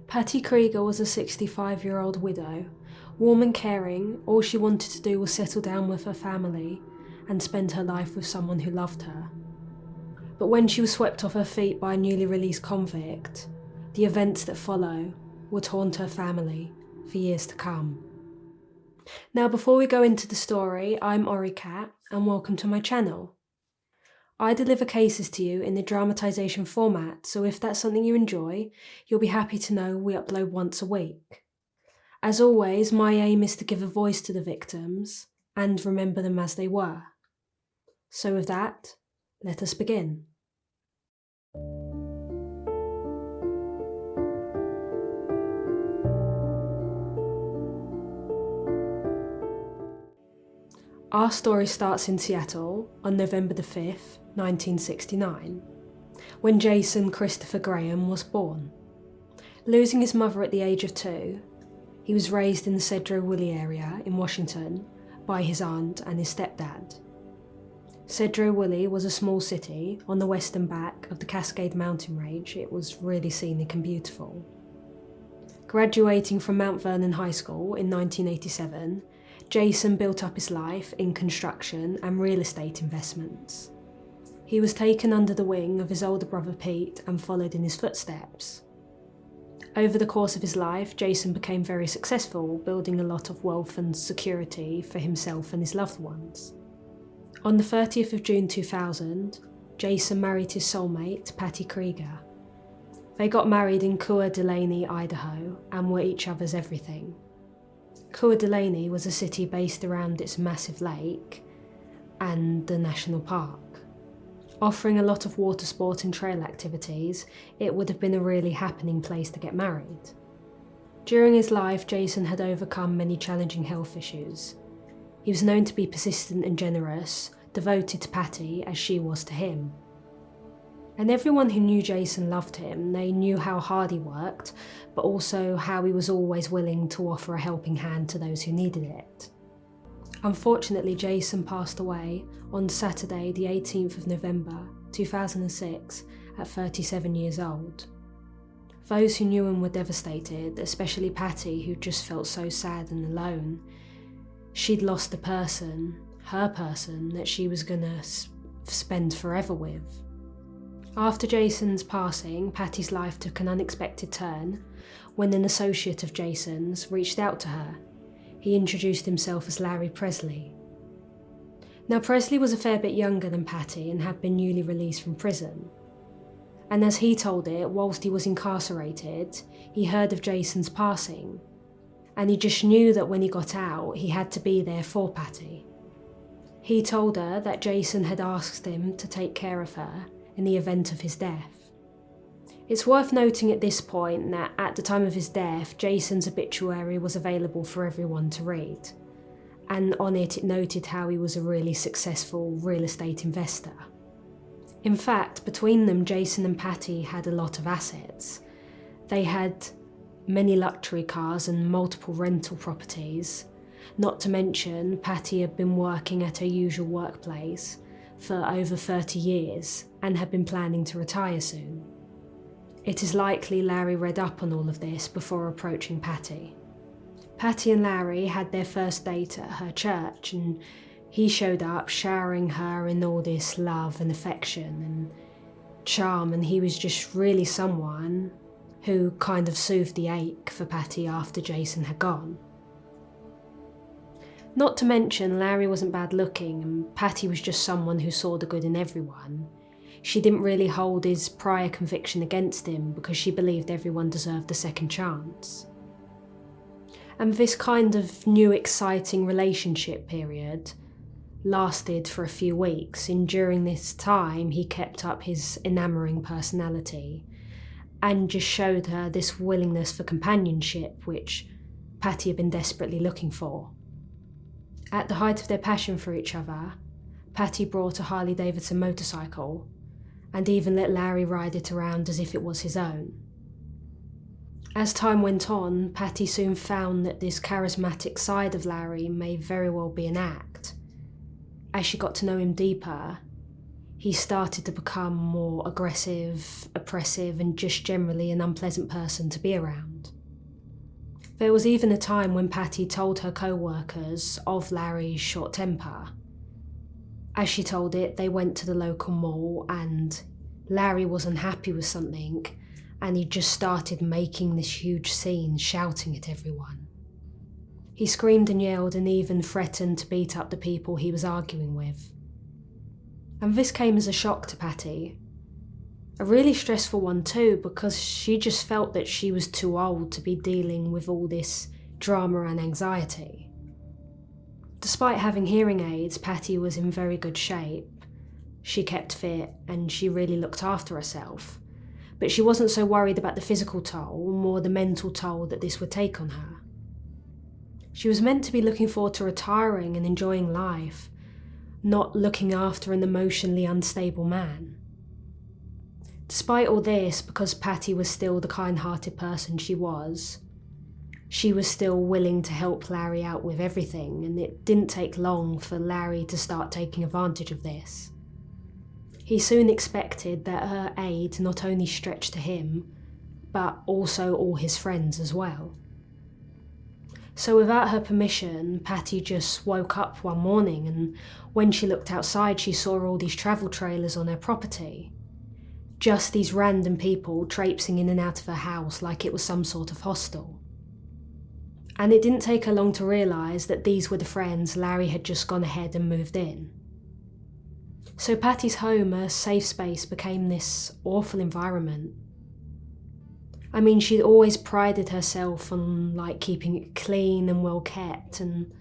Patti Krieger was a 65-year-old widow. Warm and caring, all she wanted to do was settle down with her family and spend her life with someone who loved her. But when she was swept off her feet by a newly released convict, the events that follow would haunt her family for years to come. Now, before we go into the story, I'm OriKat and welcome to my channel. I deliver cases to you in the dramatisation format, so if that's something you enjoy, you'll be happy to know we upload once a week. As always, my aim is to give a voice to the victims and remember them as they were. So with that, let us begin. Our story starts in Seattle on November the 5th, 1969, when Jason Christopher Graham was born. Losing his mother at the age of 2, he was raised in the Sedro-Woolley area in Washington by his aunt and his stepdad. Sedro-Woolley was a small city on the western back of the Cascade Mountain Range. It was really scenic and beautiful. Graduating from Mount Vernon High School in 1987, Jason built up his life in construction and real estate investments. He was taken under the wing of his older brother Pete and followed in his footsteps. Over the course of his life, Jason became very successful, building a lot of wealth and security for himself and his loved ones. On the 30th of June 2000, Jason married his soulmate, Patti Krieger. They got married in Coeur d'Alene, Idaho, and were each other's everything. Coeur d'Alene was a city based around its massive lake and the national park. Offering a lot of water sport and trail activities, it would have been a really happening place to get married. During his life, Jason had overcome many challenging health issues. He was known to be persistent and generous, devoted to Patti as she was to him. And everyone who knew Jason loved him. They knew how hard he worked, but also how he was always willing to offer a helping hand to those who needed it. Unfortunately, Jason passed away on Saturday, the 18th of November 2006, at 37 years old. Those who knew him were devastated, especially Patti, who just felt so sad and alone. She'd lost the person, her person, that she was gonna spend forever with. After Jason's passing, Patti's life took an unexpected turn when an associate of Jason's reached out to her. He introduced himself as Larry Pressley. Now, Pressley was a fair bit younger than Patti and had been newly released from prison. And as he told it, whilst he was incarcerated, he heard of Jason's passing. And he just knew that when he got out, he had to be there for Patti. He told her that Jason had asked him to take care of her in the event of his death. It's worth noting at this point that at the time of his death, Jason's obituary was available for everyone to read, and on it noted how he was a really successful real estate investor. In fact, between them, Jason and Patti had a lot of assets. They had many luxury cars and multiple rental properties. Not to mention, Patti had been working at her usual workplace for over 30 years and had been planning to retire soon. It is likely Larry read up on all of this before approaching Patti. Patti and Larry had their first date at her church, and he showed up showering her in all this love and affection and charm, and he was just really someone who kind of soothed the ache for Patti after Jason had gone. Not to mention, Larry wasn't bad looking, and Patti was just someone who saw the good in everyone. She didn't really hold his prior conviction against him because she believed everyone deserved a second chance. And this kind of new exciting relationship period lasted for a few weeks, and during this time he kept up his enamouring personality and just showed her this willingness for companionship which Patti had been desperately looking for. At the height of their passion for each other, Patti brought a Harley-Davidson motorcycle and even let Larry ride it around as if it was his own. As time went on, Patti soon found that this charismatic side of Larry may very well be an act. As she got to know him deeper, he he started to become more aggressive, oppressive, and just generally an unpleasant person to be around. There was even a time when Patti told her co-workers of Larry's short temper. As she told it, they went to the local mall and Larry was unhappy with something and he just started making this huge scene, shouting at everyone. He screamed and yelled and even threatened to beat up the people he was arguing with. And this came as a shock to Patti. A really stressful one too, because she just felt that she was too old to be dealing with all this drama and anxiety. Despite having hearing aids, Patti was in very good shape. She kept fit and she really looked after herself. But she wasn't so worried about the physical toll, more the mental toll that this would take on her. She was meant to be looking forward to retiring and enjoying life, not looking after an emotionally unstable man. Despite all this, because Patti was still the kind-hearted person she was still willing to help Larry out with everything, and it didn't take long for Larry to start taking advantage of this. He soon expected that her aid not only stretched to him, but also all his friends as well. So without her permission, Patti just woke up one morning, and when she looked outside she saw all these travel trailers on her property. Just these random people traipsing in and out of her house like it was some sort of hostel. And it didn't take her long to realise that these were the friends Larry had just gone ahead and moved in. So Patti's home, a safe space, became this awful environment. I mean, she'd always prided herself on keeping it clean and well kept, and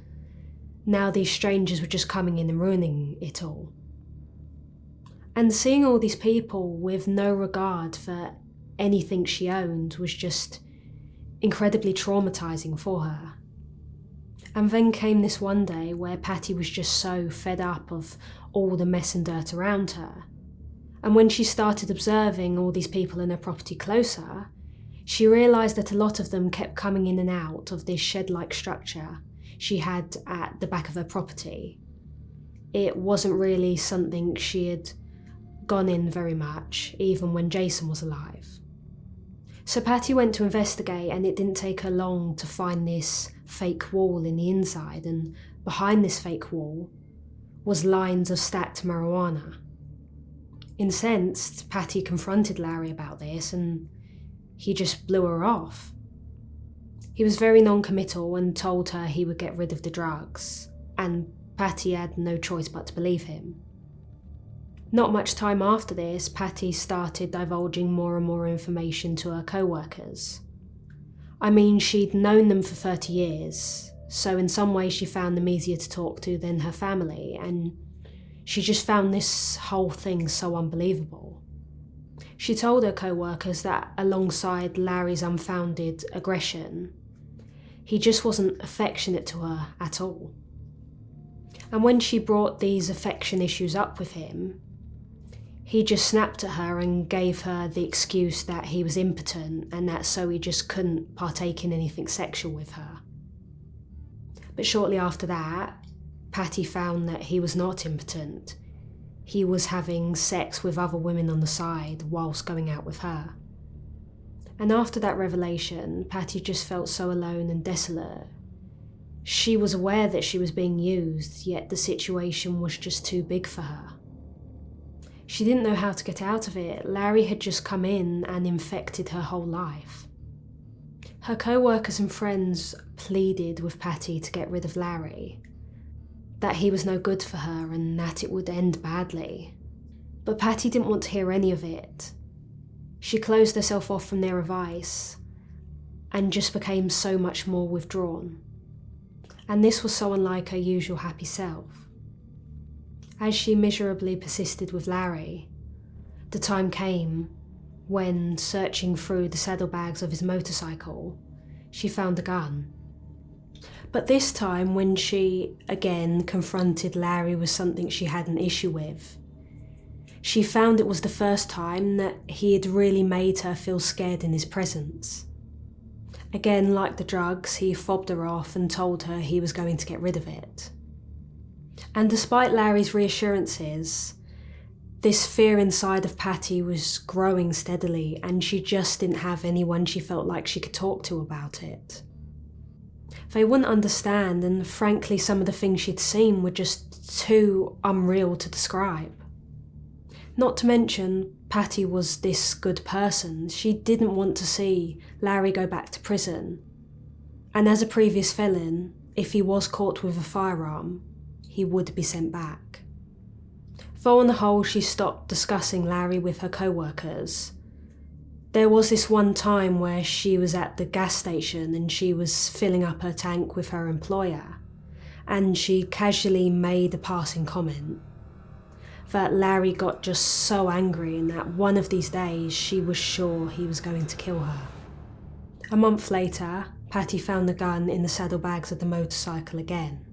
now these strangers were just coming in and ruining it all. And seeing all these people with no regard for anything she owned was just incredibly traumatising for her. And then came this one day where Patti was just so fed up of all the mess and dirt around her. And when she started observing all these people in her property closer, she realised that a lot of them kept coming in and out of this shed-like structure she had at the back of her property. It wasn't really something she had gone in very much, even when Jason was alive. So Patti went to investigate, and it didn't take her long to find this fake wall in the inside, and behind this fake wall was lines of stacked marijuana. Incensed, Patti confronted Larry about this, and he just blew her off. He was very non-committal and told her he would get rid of the drugs, and Patti had no choice but to believe him. Not much time after this, Patti started divulging more and more information to her co-workers. I mean, she'd known them for 30 years, so in some ways she found them easier to talk to than her family, and she just found this whole thing so unbelievable. She told her co-workers that alongside Larry's unfounded aggression, he just wasn't affectionate to her at all. And when she brought these affection issues up with him, he just snapped at her and gave her the excuse that he was impotent and that so he just couldn't partake in anything sexual with her. But shortly after that, Patti found that he was not impotent. He was having sex with other women on the side whilst going out with her. And after that revelation, Patti just felt so alone and desolate. She was aware that she was being used, yet the situation was just too big for her. She didn't know how to get out of it. Larry had just come in and infected her whole life. Her co-workers and friends pleaded with Patti to get rid of Larry, that he was no good for her and that it would end badly. But Patti didn't want to hear any of it. She closed herself off from their advice and just became so much more withdrawn. And this was so unlike her usual happy self. As she miserably persisted with Larry, the time came when, searching through the saddlebags of his motorcycle, she found a gun. But this time, when she again confronted Larry with something she had an issue with, she found it was the first time that he had really made her feel scared in his presence. Again, like the drugs, he fobbed her off and told her he was going to get rid of it. And despite Larry's reassurances, This fear inside of Patti was growing steadily, and she just didn't have anyone she felt like she could talk to about it. They wouldn't understand, and frankly some of the things she'd seen were just too unreal to describe. Not to mention, Patti was this good person. She didn't want to see Larry go back to prison. And as a previous felon, if he was caught with a firearm, he would be sent back. Though on the whole she stopped discussing Larry with her co-workers, there was this one time where she was at the gas station and she was filling up her tank with her employer, and she casually made a passing comment that Larry got just so angry and that one of these days she was sure he was going to kill her. A month later, Patti found the gun in the saddlebags of the motorcycle again.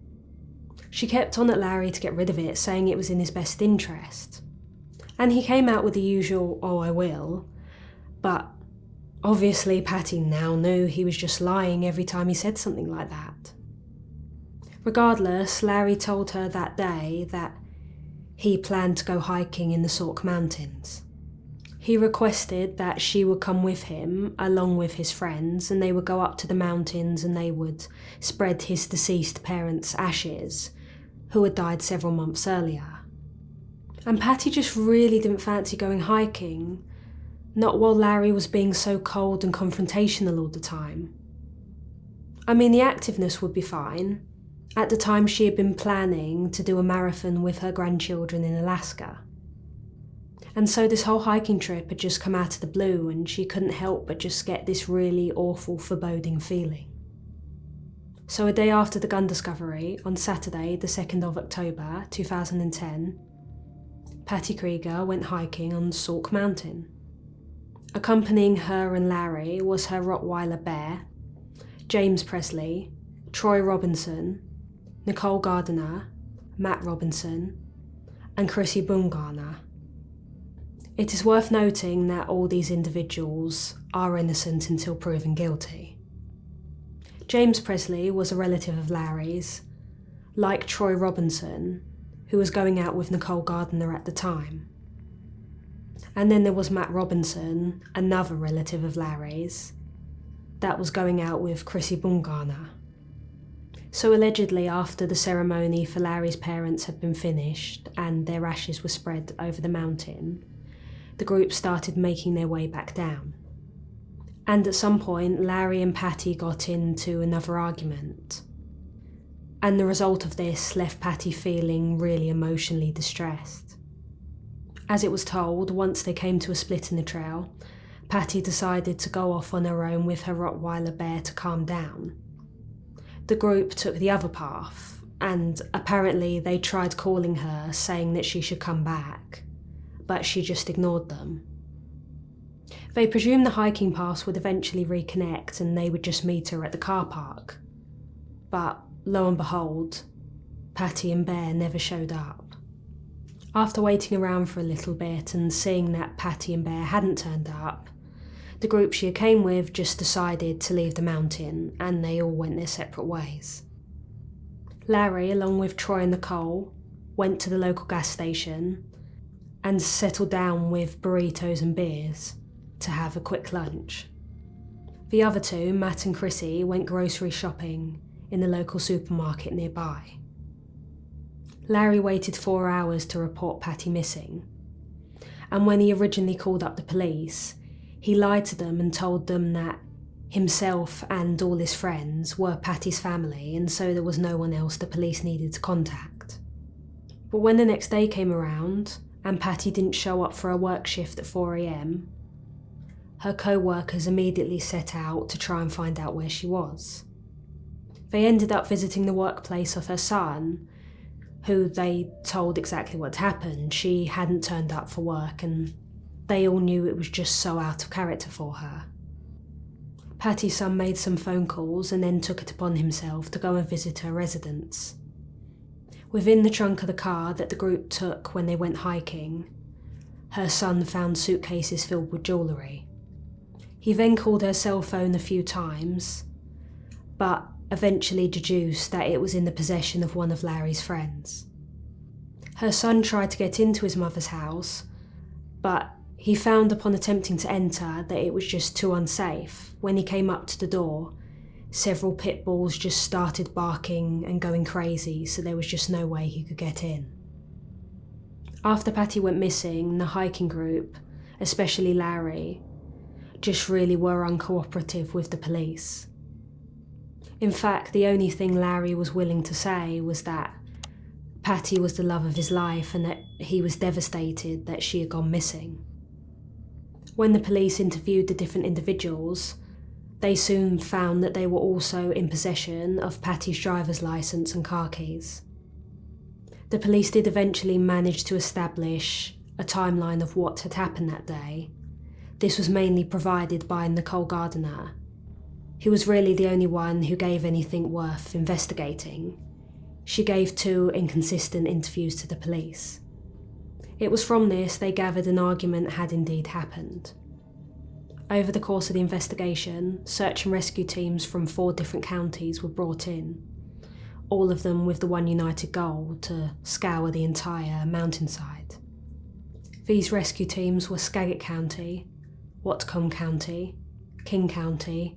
She kept on at Larry to get rid of it, saying it was in his best interest. And he came out with the usual, "Oh, I will," but obviously Patti now knew he was just lying every time he said something like that. Regardless, Larry told her that day that he planned to go hiking in the Sauk mountains. He requested that she would come with him, along with his friends, and they would go up to the mountains and they would spread his deceased parents' ashes, who had died several months earlier. And Patti just really didn't fancy going hiking, not while Larry was being so cold and confrontational all the time. I mean, the activeness would be fine. At the time she had been planning to do a marathon with her grandchildren in Alaska. And so this whole hiking trip had just come out of the blue and she couldn't help but just get this really awful, foreboding feeling. So a day after the gun discovery, on Saturday, the 2nd of October 2010, Patti Krieger went hiking on Sauk Mountain. Accompanying her and Larry was her Rottweiler bear, James Pressley, Troy Robinson, Nicole Gardiner, Matt Robinson, and Chrissy Bumgarner. It is worth noting that all these individuals are innocent until proven guilty. James Pressley was a relative of Larry's, like Troy Robinson, who was going out with Nicole Gardiner at the time. And then there was Matt Robinson, another relative of Larry's, that was going out with Chrissy Bumgarner. So allegedly, after the ceremony for Larry's parents had been finished and their ashes were spread over the mountain, the group started making their way back down. And at some point, Larry and Patti got into another argument. And the result of this left Patti feeling really emotionally distressed. As it was told, once they came to a split in the trail, Patti decided to go off on her own with her Rottweiler bear to calm down. The group took the other path, and apparently they tried calling her, saying that she should come back, but she just ignored them. They presumed the hiking paths would eventually reconnect and they would just meet her at the car park. But lo and behold, Patti and Bear never showed up. After waiting around for a little bit and seeing that Patti and Bear hadn't turned up, the group she came with just decided to leave the mountain and they all went their separate ways. Larry, along with Troy and Nicole, went to the local gas station and settled down with burritos and beers to have a quick lunch. The other two, Matt and Chrissy, went grocery shopping in the local supermarket nearby. Larry waited 4 hours to report Patti missing, and when he originally called up the police, he lied to them and told them that himself and all his friends were Patti's family and so there was no one else the police needed to contact. But when the next day came around and Patti didn't show up for her work shift at 4 a.m, her co-workers immediately set out to try and find out where she was. They ended up visiting the workplace of her son, who they told exactly what happened. She hadn't turned up for work and they all knew it was just so out of character for her. Patti's son made some phone calls and then took it upon himself to go and visit her residence. Within the trunk of the car that the group took when they went hiking, her son found suitcases filled with jewellery. He then called her cell phone a few times, but eventually deduced that it was in the possession of one of Larry's friends. Her son tried to get into his mother's house, but he found upon attempting to enter that it was just too unsafe. When he came up to the door, several pit bulls just started barking and going crazy, so there was just no way he could get in. After Patti went missing, the hiking group, especially Larry, just really were uncooperative with the police. In fact, the only thing Larry was willing to say was that Patti was the love of his life and that he was devastated that she had gone missing. When the police interviewed the different individuals, they soon found that they were also in possession of Patti's driver's licence and car keys. The police did eventually manage to establish a timeline of what had happened that day. This was mainly provided by Nicole Gardiner, who was really the only one who gave anything worth investigating. She gave 2 inconsistent interviews to the police. It was from this they gathered an argument had indeed happened. Over the course of the investigation, search and rescue teams from 4 different counties were brought in, all of them with the one united goal to scour the entire mountainside. These rescue teams were Skagit County, Whatcom County, King County,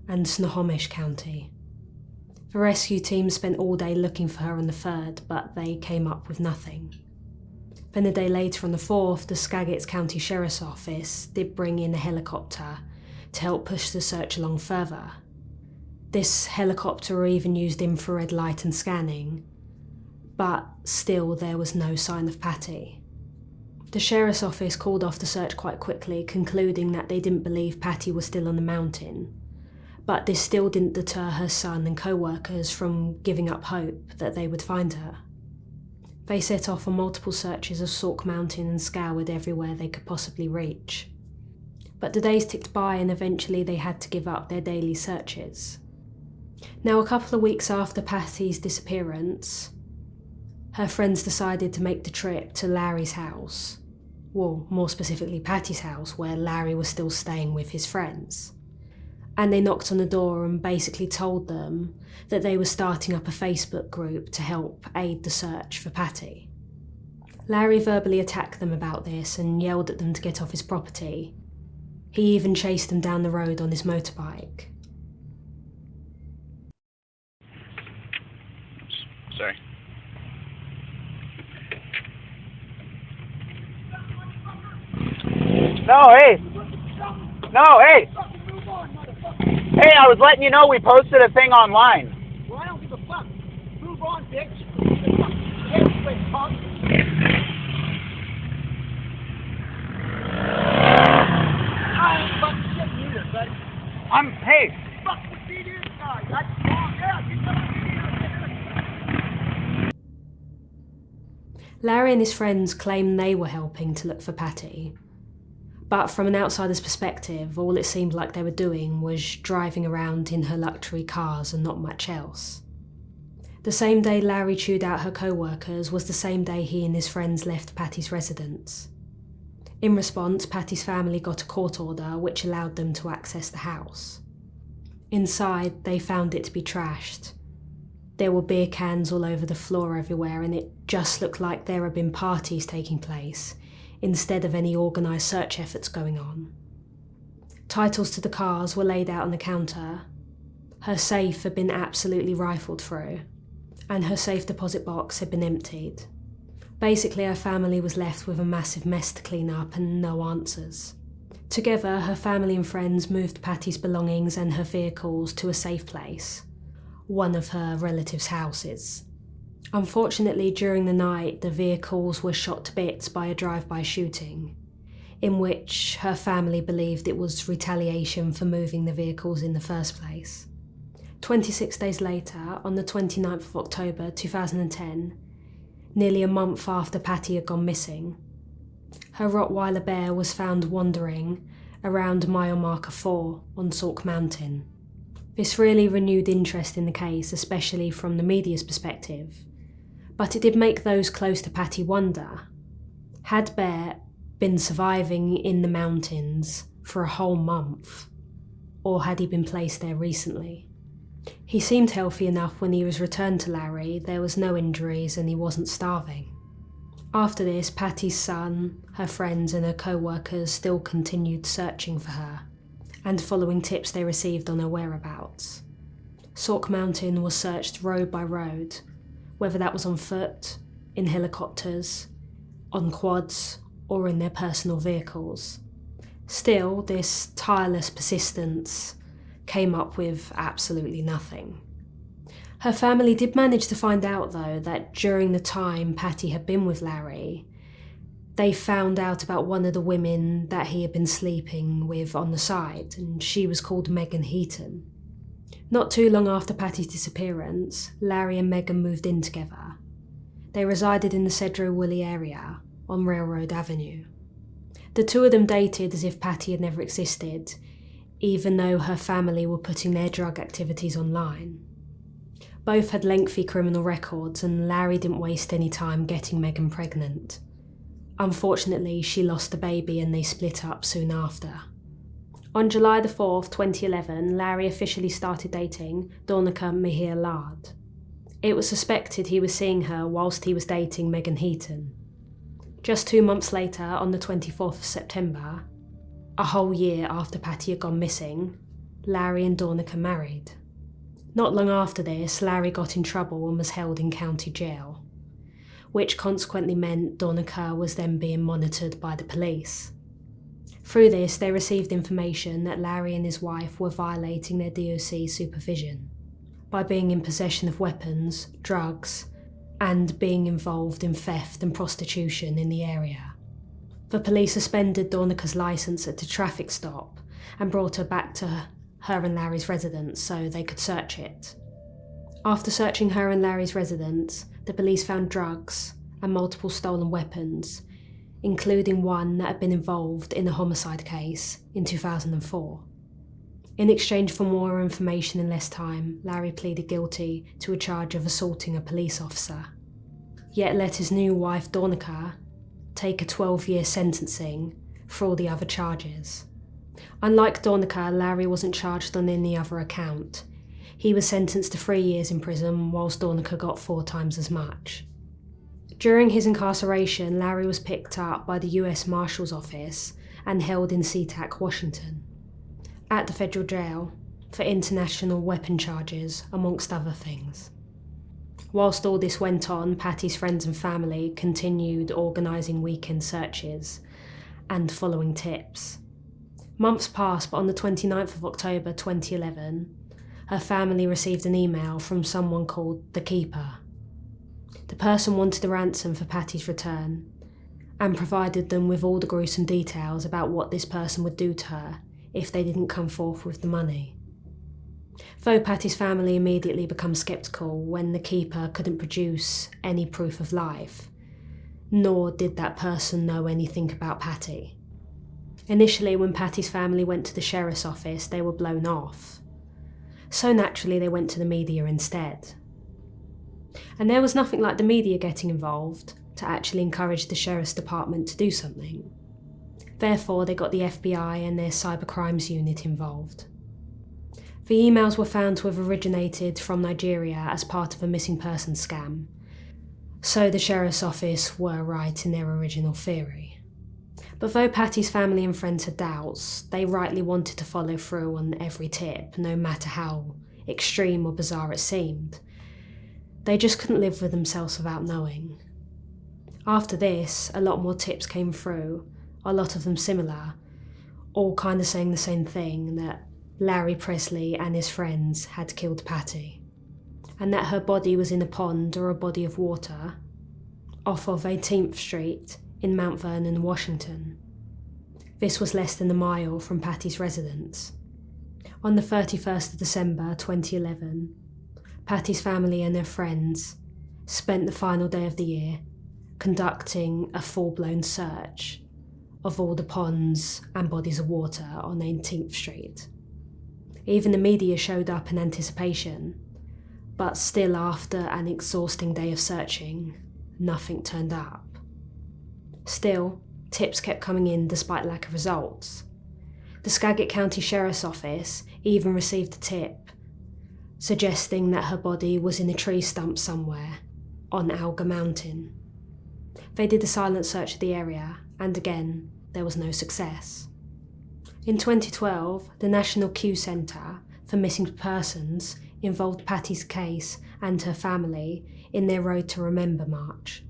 and Snohomish County. The rescue team spent all day looking for her on the 3rd, but they came up with nothing. Then a day later on the 4th, the Skagit County Sheriff's Office did bring in a helicopter to help push the search along further. This helicopter even used infrared light and scanning, but still there was no sign of Patti. The Sheriff's Office called off the search quite quickly, concluding that they didn't believe Patti was still on the mountain. But this still didn't deter her son and co-workers from giving up hope that they would find her. They set off on multiple searches of Sauk Mountain and scoured everywhere they could possibly reach. But the days ticked by and eventually they had to give up their daily searches. Now, a couple of weeks after Patti's disappearance, her friends decided to make the trip to Larry's house. Well, more specifically Patti's house, where Larry was still staying with his friends. And they knocked on the door and basically told them that they were starting up a Facebook group to help aid the search for Patti. Larry verbally attacked them about this and yelled at them to get off his property. He even chased them down the road on his motorbike. Sorry. No, hey! Hey, I was letting you know we posted a thing online. Well, I don't give a fuck. Move on, bitch. Hey, punk. I ain't fucking shit either, buddy. Hey! Fuck with me this guy. That's wrong. Yeah, you know. Larry and his friends claimed they were helping to look for Patti. But from an outsider's perspective, all it seemed like they were doing was driving around in her luxury cars and not much else. The same day Larry chewed out her co-workers was the same day he and his friends left Patti's residence. In response, Patti's family got a court order which allowed them to access the house. Inside, they found it to be trashed. There were beer cans all over the floor everywhere, and it just looked like there had been parties taking place, instead of any organised search efforts going on. Titles to the cars were laid out on the counter. Her safe had been absolutely rifled through, and her safe deposit box had been emptied. Basically, her family was left with a massive mess to clean up and no answers. Together, her family and friends moved Patti's belongings and her vehicles to a safe place, one of her relatives' houses. Unfortunately, during the night, the vehicles were shot to bits by a drive-by shooting, in which her family believed it was retaliation for moving the vehicles in the first place. 26 days later, on the 29th of October 2010, nearly a month after Patti had gone missing, her Rottweiler bear was found wandering around mile marker 4 on Sauk Mountain. This really renewed interest in the case, especially from the media's perspective. But it did make those close to Patti wonder, had Bear been surviving in the mountains for a whole month, or had he been placed there recently? He seemed healthy enough when he was returned to Larry, there was no injuries and he wasn't starving. After this, Patti's son, her friends and her co-workers still continued searching for her and following tips they received on her whereabouts. Sauk Mountain was searched road by road, whether that was on foot, in helicopters, on quads, or in their personal vehicles. Still, this tireless persistence came up with absolutely nothing. Her family did manage to find out, though, that during the time Patti had been with Larry, they found out about one of the women that he had been sleeping with on the side, and she was called Megan Heaton. Not too long after Patti's disappearance, Larry and Megan moved in together. They resided in the Cedro Woolley area on Railroad Avenue. The two of them dated as if Patti had never existed, even though her family were putting their drug activities online. Both had lengthy criminal records, and Larry didn't waste any time getting Megan pregnant. Unfortunately, she lost the baby and they split up soon after. On July the 4th, 2011, Larry officially started dating Donica Mejia Lard. It was suspected he was seeing her whilst he was dating Megan Heaton. Just 2 months later, on the 24th of September, a whole year after Patti had gone missing, Larry and Donica married. Not long after this, Larry got in trouble and was held in county jail, which consequently meant Donica was then being monitored by the police. Through this, they received information that Larry and his wife were violating their DOC supervision by being in possession of weapons, drugs, and being involved in theft and prostitution in the area. The police suspended Donica's licence at a traffic stop and brought her back to her and Larry's residence so they could search it. After searching her and Larry's residence, the police found drugs and multiple stolen weapons, including one that had been involved in a homicide case in 2004. In exchange for more information and less time, Larry pleaded guilty to a charge of assaulting a police officer, yet let his new wife Donica take a 12-year sentencing for all the other charges. Unlike Donica, Larry wasn't charged on any other account. He was sentenced to 3 years in prison, whilst Donica got 4 times as much. During his incarceration, Larry was picked up by the US Marshal's Office and held in SeaTac, Washington, at the federal jail for international weapon charges, amongst other things. Whilst all this went on, Patti's friends and family continued organising weekend searches and following tips. Months passed, but on the 29th of October 2011, her family received an email from someone called The Keeper. The person wanted a ransom for Patti's return and provided them with all the gruesome details about what this person would do to her if they didn't come forth with the money. Though Patti's family immediately became sceptical when The Keeper couldn't produce any proof of life, nor did that person know anything about Patti. Initially, when Patti's family went to the sheriff's office, they were blown off. So naturally, they went to the media instead. And there was nothing like the media getting involved to actually encourage the sheriff's department to do something. Therefore, they got the FBI and their cybercrimes unit involved. The emails were found to have originated from Nigeria as part of a missing person scam, so the sheriff's office were right in their original theory. But though Patti's family and friends had doubts, they rightly wanted to follow through on every tip, no matter how extreme or bizarre it seemed. They just couldn't live with themselves without knowing. After this, a lot more tips came through, a lot of them similar, all kind of saying the same thing, that Larry Pressley and his friends had killed Patti, and that her body was in a pond or a body of water off of 18th Street in Mount Vernon, Washington. This was less than a mile from Patti's residence. On the 31st of December 2011, Patti's family and their friends spent the final day of the year conducting a full-blown search of all the ponds and bodies of water on 18th Street. Even the media showed up in anticipation, but still after an exhausting day of searching, nothing turned up. Still, tips kept coming in despite lack of results. The Skagit County Sheriff's Office even received a tip suggesting that her body was in a tree stump somewhere on Alga Mountain. They did a silent search of the area, and again, there was no success. In 2012, the National Q Centre for Missing Persons involved Patti's case and her family in their Road to Remember march.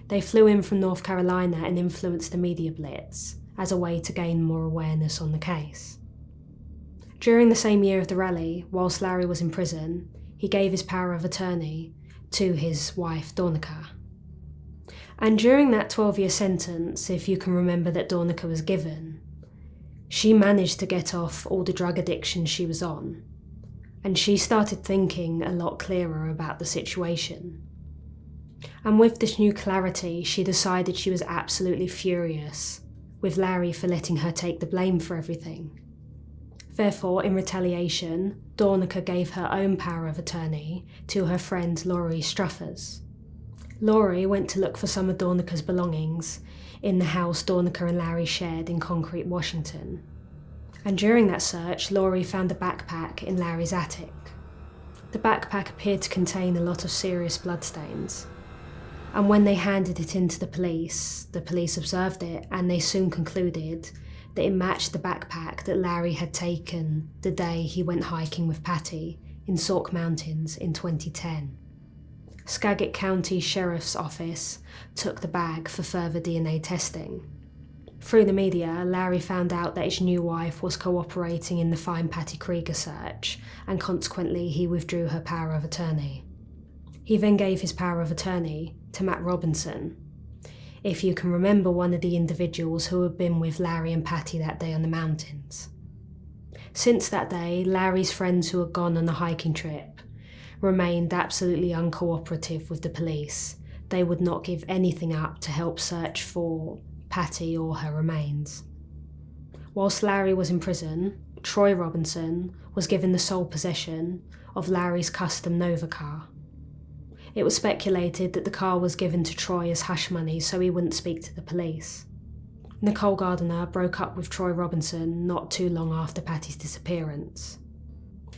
They flew in from North Carolina and influenced the media blitz as a way to gain more awareness on the case. During the same year of the rally, whilst Larry was in prison, he gave his power of attorney to his wife Dornica. And during that 12-year sentence, if you can remember that Dornica was given, she managed to get off all the drug addiction she was on, and she started thinking a lot clearer about the situation. And with this new clarity, she decided she was absolutely furious with Larry for letting her take the blame for everything. Therefore, in retaliation, Dornica gave her own power of attorney to her friend Laurie Struthers. Laurie went to look for some of Dornica's belongings in the house Dornica and Larry shared in Concrete, Washington. And during that search, Laurie found a backpack in Larry's attic. The backpack appeared to contain a lot of serious bloodstains. And when they handed it in to the police observed it, and they soon concluded that it matched the backpack that Larry had taken the day he went hiking with Patti in Sauk Mountains in 2010. Skagit County Sheriff's Office took the bag for further DNA testing. Through the media, Larry found out that his new wife was cooperating in the Find Patti Krieger search, and consequently he withdrew her power of attorney. He then gave his power of attorney to Matt Robinson, if you can remember, one of the individuals who had been with Larry and Patti that day on the mountains. Since that day, Larry's friends who had gone on the hiking trip remained absolutely uncooperative with the police. They would not give anything up to help search for Patti or her remains. Whilst Larry was in prison, Troy Robinson was given the sole possession of Larry's custom Nova car. It was speculated that the car was given to Troy as hush money so he wouldn't speak to the police. Nicole Gardiner broke up with Troy Robinson not too long after Patti's disappearance.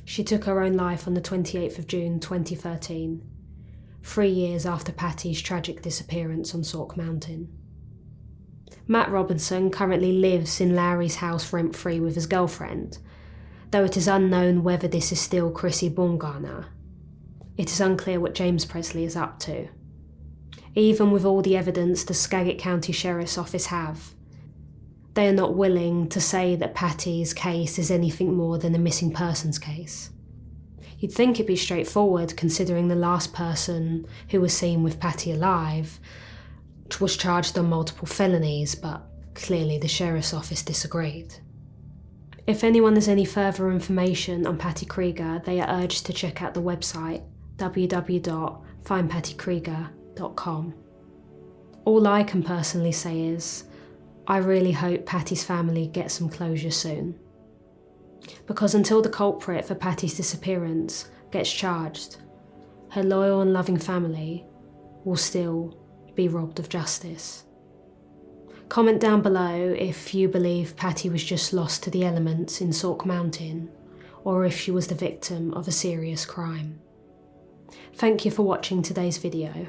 She took her own life on the 28th of June 2013, 3 years after Patti's tragic disappearance on Sauk Mountain. Matt Robinson currently lives in Larry's house rent-free with his girlfriend, though it is unknown whether this is still Chrissy Baumgartner. It is unclear what James Pressley is up to. Even with all the evidence the Skagit County Sheriff's Office have, they are not willing to say that Patti's case is anything more than a missing persons case. You'd think it'd be straightforward, considering the last person who was seen with Patti alive was charged on multiple felonies, but clearly the Sheriff's Office disagreed. If anyone has any further information on Patti Krieger, they are urged to check out the website www.findpattikrieger.com. All I can personally say is, I really hope Patti's family gets some closure soon. Because until the culprit for Patti's disappearance gets charged, her loyal and loving family will still be robbed of justice. Comment down below if you believe Patti was just lost to the elements in Sauk Mountain, or if she was the victim of a serious crime. Thank you for watching today's video.